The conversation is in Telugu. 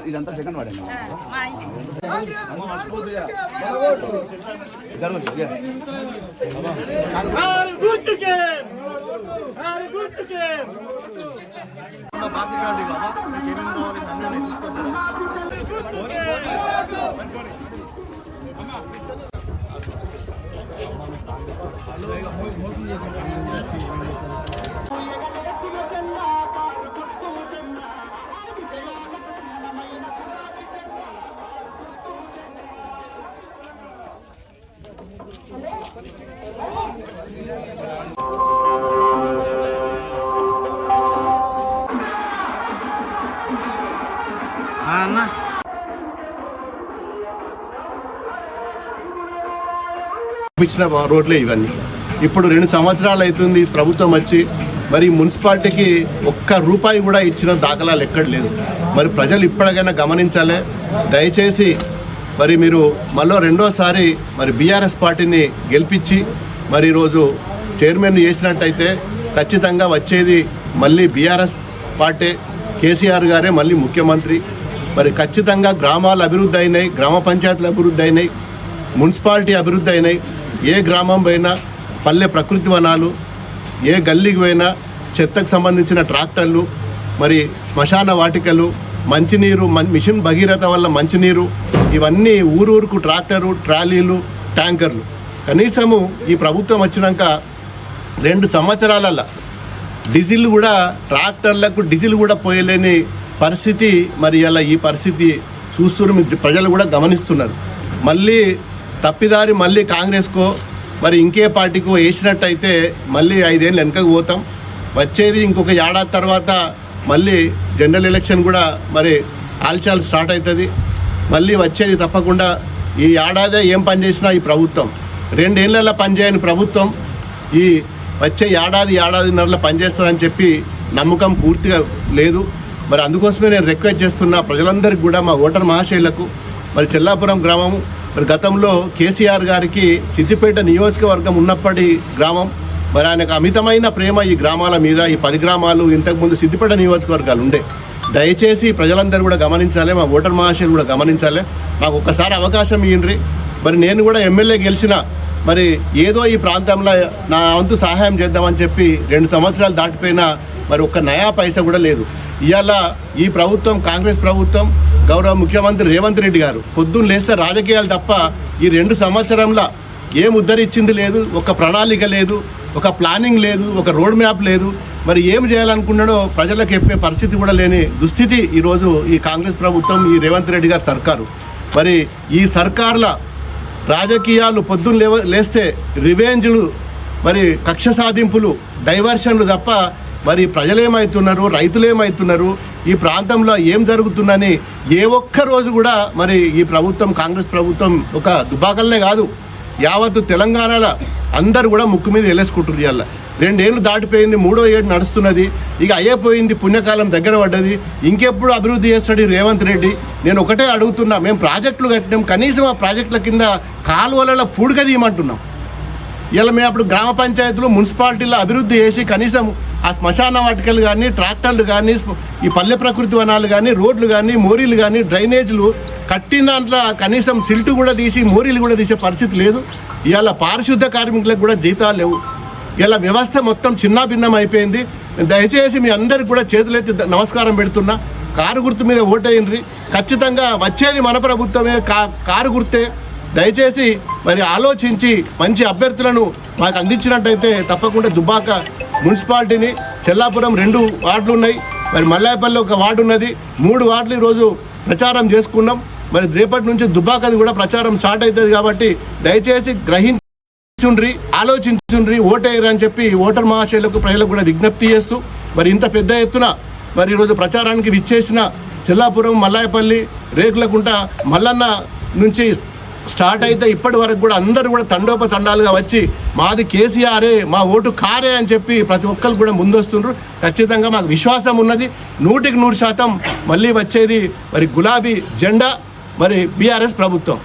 ఇదంతా సెకండ్ వాడే ఇచ్చిన రోడ్లే ఇవన్నీ. ఇప్పుడు 2 సంవత్సరాలు అవుతుంది ప్రభుత్వం వచ్చి, మరి మున్సిపాలిటీకి ఒక్క రూపాయి కూడా ఇచ్చిన దాఖలాలు ఎక్కడ లేదు. మరి ప్రజలు ఇప్పటికైనా గమనించాలి. దయచేసి మరి మీరు మళ్ళీ రెండోసారి మరి బీఆర్ఎస్ పార్టీని గెలిపించి మరి ఈరోజు చైర్మన్ చేసినట్టయితే ఖచ్చితంగా వచ్చేది మళ్ళీ బీఆర్ఎస్ పార్టీ, కేసీఆర్ గారే మళ్ళీ ముఖ్యమంత్రి. మరి ఖచ్చితంగా గ్రామాలు అభివృద్ధి అయినాయి, గ్రామ పంచాయతీలు అభివృద్ధి అయినాయి, మున్సిపాలిటీ అభివృద్ధి అయినాయి. ఏ గ్రామం పోయినా పల్లె ప్రకృతి వనాలు, ఏ గల్లీకి పోయినా చెత్తకు సంబంధించిన ట్రాక్టర్లు, మరి శ్మశాన వాటికలు, మంచినీరు, మిషన్ భగీరథ వల్ల మంచినీరు, ఇవన్నీ ఊరూరుకు ట్రాక్టరు, ట్రాలీలు, ట్యాంకర్లు. కనీసము ఈ ప్రభుత్వం వచ్చినాక 2 సంవత్సరాలలో డీజిల్ కూడా, ట్రాక్టర్లకు డీజిల్ కూడా పోయలేని పరిస్థితి. మరి అలా ఈ పరిస్థితి చూస్తున్నారు, ప్రజలు కూడా గమనిస్తున్నారు. మళ్ళీ తప్పిదారి మళ్ళీ కాంగ్రెస్కో మరి ఇంకే పార్టీకో వేసినట్టయితే మళ్ళీ 5 ఏళ్ళు వెనకకు పోతాం. వచ్చేది ఇంకొక ఏడాది తర్వాత మళ్ళీ జనరల్ ఎలక్షన్ కూడా మరి ఆల్చాలు స్టార్ట్ అవుతుంది. మళ్ళీ వచ్చేది తప్పకుండా ఈ ఏడాదే ఏం పని చేసినా ఈ ప్రభుత్వం 2 ఏళ్ళల్లో పనిచేయని ప్రభుత్వం ఈ వచ్చే ఏడాదిన్నరలో పనిచేస్తుందని చెప్పి నమ్మకం పూర్తిగా లేదు. మరి అందుకోసమే నేను రిక్వెస్ట్ చేస్తున్నా ప్రజలందరికీ కూడా, మా ఓటర్ మహాశయులకు. మరి చెల్లాపురం గ్రామం మరి గతంలో కేసీఆర్ గారికి సిద్దిపేట నియోజకవర్గం ఉన్నప్పటి గ్రామం. మరి ఆయనకు అమితమైన ప్రేమ ఈ గ్రామాల మీద. ఈ 10 గ్రామాలు ఇంతకుముందు సిద్దిపేట నియోజకవర్గాలు ఉండే. దయచేసి ప్రజలందరూ కూడా గమనించాలి, మా ఓటర్ మహాశయులు కూడా గమనించాలి. నాకు ఒక్కసారి అవకాశం ఇవ్వండి. మరి నేను కూడా ఎమ్మెల్యే గెలిచిన, మరి ఏదో ఈ ప్రాంతంలో నా వంతు సహాయం చేద్దామని చెప్పి 2 సంవత్సరాలు దాటిపోయినా మరి ఒక్క నయా పైసా కూడా లేదు. ఇవాళ ఈ ప్రభుత్వం, కాంగ్రెస్ ప్రభుత్వం, గౌరవ ముఖ్యమంత్రి రేవంత్ రెడ్డి గారు పొద్దున్న లేస్తే రాజకీయాలు తప్ప ఈ 2 సంవత్సరంలో ఏం ఉద్ధరించింది లేదు. ఒక ప్రణాళిక లేదు, ఒక ప్లానింగ్ లేదు, ఒక రోడ్ మ్యాప్ లేదు. మరి ఏం చేయాలనుకున్నాడో ప్రజలకు చెప్పే పరిస్థితి కూడా లేని దుస్థితి ఈరోజు ఈ కాంగ్రెస్ ప్రభుత్వం, ఈ రేవంత్ రెడ్డి గారి సర్కారు. మరి ఈ సర్కార్ల రాజకీయాలు పొద్దున్న లేస్తే రివెంజ్లు, మరి కక్ష సాధింపులు, డైవర్షన్లు తప్ప మరి ప్రజలేమవుతున్నారు, రైతులేమవుతున్నారు, ఈ ప్రాంతంలో ఏం జరుగుతుందని ఏ ఒక్క రోజు కూడా మరి ఈ ప్రభుత్వం, కాంగ్రెస్ ప్రభుత్వం ఒక దుబాకలనే కాదు, యావత్తు తెలంగాణలో అందరూ కూడా ముక్కు మీద వెళ్ళేసుకుంటున్నారు. ఇవాళ 2 ఏళ్ళు దాటిపోయింది, 3వ ఏడు నడుస్తున్నది. ఇక అయ్యేపోయింది, పుణ్యకాలం దగ్గర పడ్డది. ఇంకెప్పుడు అభివృద్ధి చేస్తాడు రేవంత్ రెడ్డి? నేను ఒకటే అడుగుతున్నా, మేము ప్రాజెక్టులు కట్టినాం, కనీసం ఆ ప్రాజెక్టుల కింద కాలువలలో పూడిక తీయమంటున్నాం. ఇలా మేము అప్పుడు గ్రామ పంచాయతీలు, మున్సిపాలిటీలో అభివృద్ధి చేసి కనీసం ఆ శ్మశాన వాటికలు కానీ, ట్రాక్టర్లు కానీ, ఈ పల్లె ప్రకృతి వనాలు కానీ, రోడ్లు కానీ, మోరీలు కానీ, డ్రైనేజీలు కట్టిన దాంట్లో కనీసం సిల్టు కూడా తీసి, మోరీలు కూడా తీసే పరిస్థితి లేదు. ఇవాళ పారిశుద్ధ కార్మికులకు కూడా జీతాలు లేవు. ఇలా వ్యవస్థ మొత్తం చిన్నాభిన్నం అయిపోయింది. దయచేసి మీ అందరికి కూడా చేతులెత్తి నమస్కారం పెడుతున్నా. కారు గుర్తు మీద ఓటేయండి. ఖచ్చితంగా వచ్చేది మన ప్రభుత్వమే, కారు గుర్తే. దయచేసి మరి ఆలోచించి మంచి అభ్యర్థులను మాకు అందించినట్టయితే తప్పకుండా దుబ్బాక మున్సిపాలిటీని, చెల్లాపురం 2 వార్డులు ఉన్నాయి, మరి మల్లాయపల్లి 1 వార్డు ఉన్నది, 3 వార్డులు ఈరోజు ప్రచారం చేసుకున్నాం. మరి రేపటి నుంచి దుబ్బాకది కూడా ప్రచారం స్టార్ట్ అవుతుంది. కాబట్టి దయచేసి గ్రహించుండ్రి, ఆలోచించుండ్రి, ఓటేయరని చెప్పి ఓటర్ మహాశయులకు, ప్రజలకు కూడా విజ్ఞప్తి చేస్తూ మరి ఇంత పెద్ద ఎత్తున మరి ఈరోజు ప్రచారానికి విచ్చేసిన చెల్లాపురం, మల్లాయపల్లి, రేకులకుంట, మల్లన్న నుంచి స్టార్ట్ అయితే ఇప్పటి వరకు కూడా అందరూ కూడా తండోపతండాలుగా వచ్చి మాది కేసీఆరే, మా ఓటు కారే అని చెప్పి ప్రతి ఒక్కరు కూడా ముందొస్తుండ్రు. ఖచ్చితంగా మాకు విశ్వాసం ఉన్నది, 100% మళ్ళీ వచ్చేది మరి గులాబీ జెండా, మరి బీఆర్ఎస్ ప్రభుత్వం.